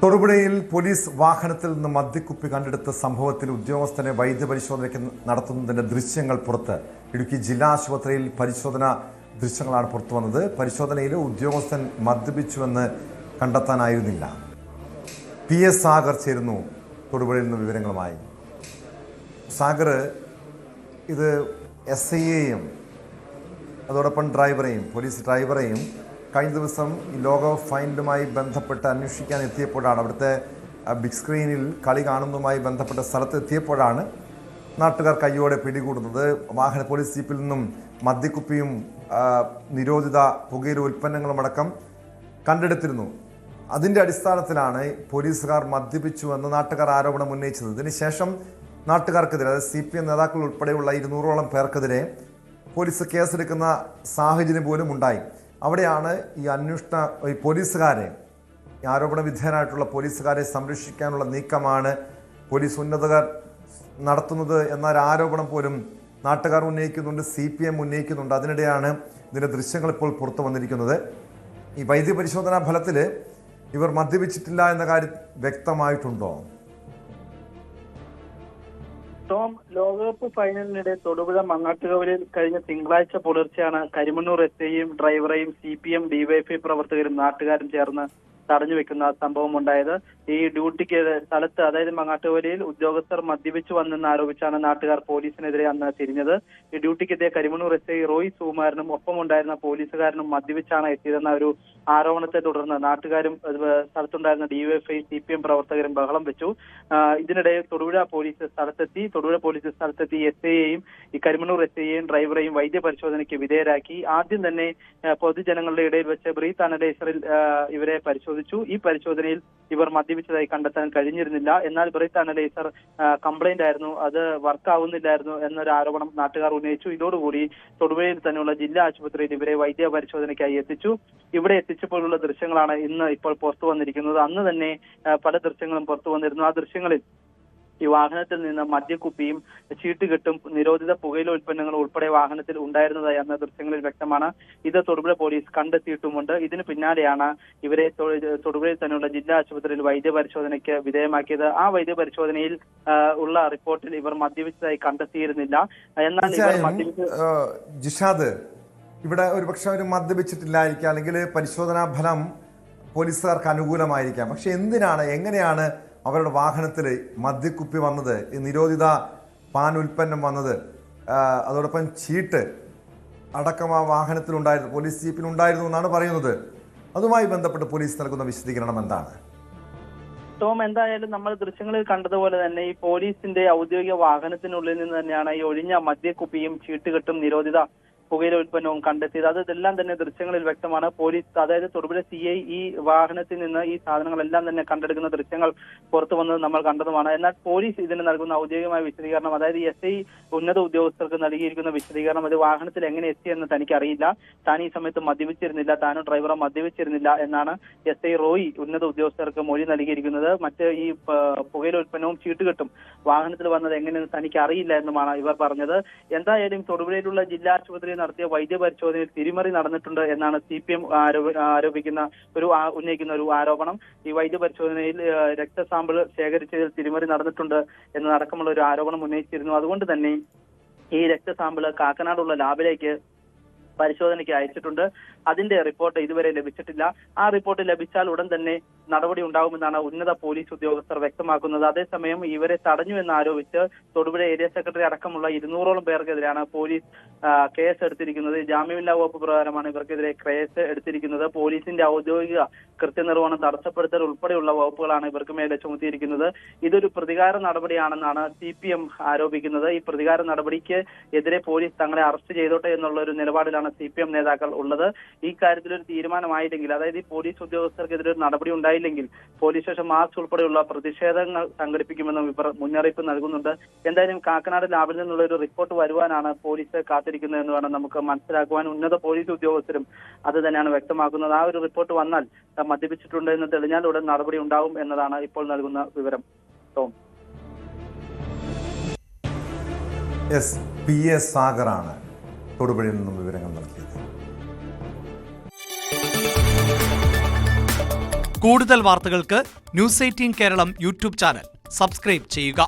തൊടുപുഴയിൽ പോലീസ് വാഹനത്തിൽ നിന്ന് മദ്യക്കുപ്പി കണ്ടെടുത്ത സംഭവത്തിൽ ഉദ്യോഗസ്ഥനെ വൈദ്യപരിശോധനയ്ക്ക് നടത്തുന്നതിന്റെ ദൃശ്യങ്ങൾ പുറത്ത്. ഇടുക്കി ജില്ലാ ആശുപത്രിയിൽ പരിശോധന ദൃശ്യങ്ങളാണ് പുറത്തു വന്നത്. പരിശോധനയിൽ ഉദ്യോഗസ്ഥൻ മദ്യപിച്ചുവെന്ന് കണ്ടെത്താനായിരുന്നില്ല. PS സാഗർ ചേരുന്നു തൊടുപുഴയിൽ നിന്ന് വിവരങ്ങളുമായി. സാഗർ, ഇത് SIയെയും അതോടൊപ്പം പോലീസ് ഡ്രൈവറെയും കഴിഞ്ഞ ദിവസം ഈ ലോഗോ ഫൈൻഡുമായി ബന്ധപ്പെട്ട് അന്വേഷിക്കാൻ എത്തിയപ്പോഴാണ്, അവിടുത്തെ ബിഗ് സ്ക്രീനിൽ കളി കാണുന്നതുമായി ബന്ധപ്പെട്ട സ്ഥലത്ത് എത്തിയപ്പോഴാണ് നാട്ടുകാർ കയ്യോടെ പിടികൂടുന്നത്. പോലീസ് ജീപ്പിൽ നിന്നും മദ്യക്കുപ്പിയും നിരോധിത പുകയില ഉൽപ്പന്നങ്ങളുമടക്കം കണ്ടെടുത്തിരുന്നു. അതിൻ്റെ അടിസ്ഥാനത്തിലാണ് പോലീസുകാർ മദ്യപിച്ചുവെന്ന് നാട്ടുകാർ ആരോപണം ഉന്നയിച്ചത്. ഇതിനുശേഷം നാട്ടുകാർക്കെതിരെ, അതായത് CPM നേതാക്കൾ ഉൾപ്പെടെയുള്ള 200ഓളം പേർക്കെതിരെ പോലീസ് കേസെടുക്കുന്ന സാഹചര്യം പോലും ഉണ്ടായി. അവിടെയാണ് ഈ പോലീസുകാരെ, ആരോപണ വിധേയനായിട്ടുള്ള പോലീസുകാരെ സംരക്ഷിക്കാനുള്ള നീക്കമാണ് പോലീസ് ഉന്നതർ നടത്തുന്നത് എന്നൊരു ആരോപണം പോലും നാട്ടുകാർ ഉന്നയിക്കുന്നുണ്ട്, CPM ഉന്നയിക്കുന്നുണ്ട്. അതിനിടെയാണ് ഇതിൻ്റെ ദൃശ്യങ്ങൾ ഇപ്പോൾ പുറത്തു വന്നിരിക്കുന്നത്. ഈ വൈദ്യപരിശോധനാ ഫലത്തിൽ ഇവർ മദ്യപിച്ചിട്ടില്ല എന്ന കാര്യം വ്യക്തമായിട്ടുണ്ടോ? ടോം, ലോകകപ്പ് ഫൈനലിനിടെ തൊടുപുഴ മങ്ങാട്ടുകവലിൽ കഴിഞ്ഞ തിങ്കളാഴ്ച പുലർച്ചെയാണ് കരിമണ്ണൂർ SIയെയും ഡ്രൈവറെയും CPM DYFI പ്രവർത്തകരും നാട്ടുകാരും ചേർന്ന് തടഞ്ഞു വെക്കുന്ന സംഭവം ഉണ്ടായത്. ഈ ഡ്യൂട്ടിക്ക് സ്ഥലത്ത്, അതായത് മങ്ങാട്ടുകവലിയിൽ ഉദ്യോഗസ്ഥർ മദ്യപിച്ചു വന്നെന്ന് ആരോപിച്ചാണ് നാട്ടുകാർ പോലീസിനെതിരെ അന്ന് തിരിഞ്ഞത്. ഈ ഡ്യൂട്ടിക്കെത്തിയ കരിമണ്ണൂർ SI റോയ് സുകുമാരനും ഒപ്പമുണ്ടായിരുന്ന പോലീസുകാരനും മദ്യപിച്ചാണ് എത്തിയതെന്ന ഒരു ആരോപണത്തെ തുടർന്ന് നാട്ടുകാരും സ്ഥലത്തുണ്ടായിരുന്ന DYFI CPM പ്രവർത്തകരും ബഹളം വെച്ചു. ഇതിനിടെ തൊടുപുഴ പോലീസ് സ്ഥലത്തെത്തി SIയെയും ഈ കരിമണ്ണൂർ SIയെയും ഡ്രൈവറെയും വൈദ്യപരിശോധനയ്ക്ക് വിധേയരാക്കി. ആദ്യം തന്നെ പൊതുജനങ്ങളുടെ ഇടയിൽ വെച്ച് ബ്രീത്ത് അനലൈസറിൽ ഇവരെ പരിശോധിച്ചു. ഈ പരിശോധനയിൽ ഇവർ മദ്യപിച്ചതായി കണ്ടെത്താൻ കഴിഞ്ഞിരുന്നില്ല. എന്നാൽ ബ്രീത്ത് അനലൈസർ കംപ്ലൈന്റ് ആയിരുന്നു, അത് വർക്ക് ആവുന്നില്ലായിരുന്നു എന്നൊരു ആരോപണം നാട്ടുകാർ ഉന്നയിച്ചു. ഇതോടുകൂടി തൊടുപുഴയിൽ തന്നെയുള്ള ജില്ലാ ആശുപത്രിയിൽ ഇവരെ വൈദ്യ പരിശോധനയ്ക്കായി എത്തിച്ചു. ഇവിടെ എത്തിച്ചപ്പോഴുള്ള ദൃശ്യങ്ങളാണ് ഇന്ന് ഇപ്പോൾ പുറത്തു വന്നിരിക്കുന്നത്. അന്ന് തന്നെ പല ദൃശ്യങ്ങളും പുറത്തു വന്നിരുന്നു. ആ ദൃശ്യങ്ങളിൽ ഈ വാഹനത്തിൽ നിന്ന് മദ്യക്കുപ്പിയും ചീട്ടുകെട്ടും നിരോധിത പുകയില ഉൽപ്പന്നങ്ങളും ഉൾപ്പെടെ വാഹനത്തിൽ ഉണ്ടായിരുന്നതായി അന്ന് ദൃശ്യങ്ങളിൽ വ്യക്തമാണ്. ഇത് തൊടുപുഴ പോലീസ് കണ്ടെത്തിയിട്ടുമുണ്ട്. ഇതിന് പിന്നാലെയാണ് ഇവരെ തൊടുപുഴയിൽ തന്നെയുള്ള ജില്ലാ ആശുപത്രിയിൽ വൈദ്യപരിശോധനയ്ക്ക് വിധേയമാക്കിയത്. ആ വൈദ്യപരിശോധനയിൽ ഉള്ള റിപ്പോർട്ടിൽ ഇവർ മദ്യപിച്ചതായി കണ്ടെത്തിയിരുന്നില്ല. എന്നാൽ ജിഷാദ്, ഇവിടെ ഒരുപക്ഷെ അവർ മദ്യപിച്ചിട്ടില്ലായിരിക്കാം, അല്ലെങ്കിൽ പരിശോധനാ ഫലം പോലീസുകാർക്ക് അനുകൂലമായിരിക്കാം. പക്ഷെ എങ്ങനെയാണ് അവരുടെ വാഹനത്തിൽ മദ്യക്കുപ്പി വന്നത്, ഈ നിരോധിത പാൻ ഉൽപ്പന്നം വന്നത്, അതോടൊപ്പം ചീട്ട് അടക്കം ആ വാഹനത്തിലുണ്ടായിരുന്നു, പോലീസ് ജീപ്പിലുണ്ടായിരുന്നു എന്നാണ് പറയുന്നത്. അതുമായി ബന്ധപ്പെട്ട് പോലീസ് നൽകുന്ന വിശദീകരണം എന്താണ്? ടോം, എന്തായാലും നമ്മൾ ദൃശ്യങ്ങളിൽ കണ്ടതുപോലെ തന്നെ ഈ പോലീസിന്റെ ഔദ്യോഗിക വാഹനത്തിനുള്ളിൽ നിന്ന് തന്നെയാണ് ഈ ഒഴിഞ്ഞ മദ്യക്കുപ്പിയും ചീട്ടുകെട്ടും നിരോധിത പുകയില ഉൽപ്പന്നവും കണ്ടെത്തിയത്. അതെല്ലാം തന്നെ ദൃശ്യങ്ങളിൽ വ്യക്തമാണ്. പോലീസ്, അതായത് തൊടുപുഴ CI ഈ വാഹനത്തിൽ നിന്ന് ഈ സാധനങ്ങളെല്ലാം തന്നെ കണ്ടെടുക്കുന്ന ദൃശ്യങ്ങൾ പുറത്തു വന്നത് നമ്മൾ കണ്ടതുമാണ്. എന്നാൽ പോലീസ് ഇതിന് നൽകുന്ന ഔദ്യോഗികമായ വിശദീകരണം, അതായത് SI ഉന്നത ഉദ്യോഗസ്ഥർക്ക് നൽകിയിരിക്കുന്ന വിശദീകരണം, അത് വാഹനത്തിൽ എങ്ങനെ എത്തിയെന്ന് തനിക്കറിയില്ല, താൻ ഈ സമയത്ത് മദ്യപിച്ചിരുന്നില്ല, താനും ഡ്രൈവറും മദ്യപിച്ചിരുന്നില്ല എന്നാണ് SI റോയ് ഉന്നത ഉദ്യോഗസ്ഥർക്ക് മൊഴി നൽകിയിരിക്കുന്നത്. മറ്റ് ഈ പുകയില ഉൽപ്പന്നവും ചീട്ടുകെട്ടും വാഹനത്തിൽ വന്നത് എങ്ങനെയെന്ന് തനിക്ക് അറിയില്ല എന്നുമാണ് ഇവർ പറഞ്ഞത്. എന്തായാലും തൊടുപുഴയിലുള്ള ജില്ലാ ആശുപത്രി നടത്തിയ വൈദ്യപരിശോധനയിൽ തിരിമറി നടന്നിട്ടുണ്ട് എന്നാണ് CPM ഉന്നയിക്കുന്ന ഒരു ആരോപണം. ഈ വൈദ്യപരിശോധനയിൽ രക്തസാമ്പിൾ ശേഖരിച്ചതിൽ തിരിമറി നടന്നിട്ടുണ്ട് എന്നതടക്കമുള്ള ഒരു ആരോപണം ഉന്നയിച്ചിരുന്നു. അതുകൊണ്ട് തന്നെ ഈ രക്തസാമ്പിൾ കാക്കനാടുള്ള ലാബിലേക്ക് പരിശോധനയ്ക്ക് അയച്ചിട്ടുണ്ട്. അതിന്റെ റിപ്പോർട്ട് ഇതുവരെ ലഭിച്ചിട്ടില്ല. ആ റിപ്പോർട്ട് ലഭിച്ചാൽ ഉടൻ തന്നെ നടപടി ഉണ്ടാകുമെന്നാണ് ഉന്നത പോലീസ് ഉദ്യോഗസ്ഥർ വ്യക്തമാക്കുന്നത്. അതേസമയം ഇവരെ തടഞ്ഞു എന്നാരോപിച്ച് തൊടുപുഴ ഏരിയ സെക്രട്ടറി അടക്കമുള്ള 200ഓളം പേർക്കെതിരെയാണ് പോലീസ് കേസ് എടുത്തിരിക്കുന്നത്. ജാമ്യമില്ലാ വകുപ്പ് പ്രകാരമാണ് ഇവർക്കെതിരെ കേസ് എടുത്തിരിക്കുന്നത്. പോലീസിന്റെ ഔദ്യോഗിക കൃത്യനിർവഹണം തടസ്സപ്പെടുത്തൽ ഉൾപ്പെടെയുള്ള വകുപ്പുകളാണ് ഇവർക്ക് മേലെ ചുമത്തിയിരിക്കുന്നത്. ഇതൊരു പ്രതികാര നടപടിയാണെന്നാണ് CPM ആരോപിക്കുന്നത്. ഈ പ്രതികാര നടപടിക്ക് എതിരെ പോലീസ് തങ്ങളെ അറസ്റ്റ് ചെയ്തോട്ടെ എന്നുള്ള ഒരു നിലപാടിലാണ് CPM നേതാക്കൾ ഉള്ളത്. ഈ കാര്യത്തിൽ ഒരു തീരുമാനമായില്ലെങ്കിൽ, അതായത് ഈ പോലീസ് ഉദ്യോഗസ്ഥർക്കെതിരെ ഒരു നടപടി ഉണ്ടായില്ലെങ്കിൽ പോലീസ് സ്റ്റേഷൻ മാർച്ച് ഉൾപ്പെടെയുള്ള പ്രതിഷേധങ്ങൾ സംഘടിപ്പിക്കുമെന്നും ഇവർ മുന്നറിയിപ്പ് നൽകുന്നുണ്ട്. എന്തായാലും കാക്കനാട് ലാബിൽ നിന്നുള്ള ഒരു റിപ്പോർട്ട് വരുവാനാണ് പോലീസ് കാത്തിരിക്കുന്നത് എന്ന് വേണം നമുക്ക് മനസ്സിലാക്കുവാൻ. ഉന്നത പോലീസ് ഉദ്യോഗസ്ഥരും അത് തന്നെയാണ് വ്യക്തമാക്കുന്നത്. ആ ഒരു റിപ്പോർട്ട് വന്നാൽ മദ്യപിച്ചിട്ടുണ്ട് എന്ന് തെളിഞ്ഞാൽ ഉടൻ നടപടി ഉണ്ടാവും എന്നതാണ് ഇപ്പോൾ നൽകുന്ന വിവരം. ടോം, PS സാഗറാണ് തൊടുപുഴയിൽ നിന്നും വിവരങ്ങൾ നൽകിയത്. കൂടുതൽ വാർത്തകൾക്ക് news 18 Keralam YouTube channel subscribe ചെയ്യുക.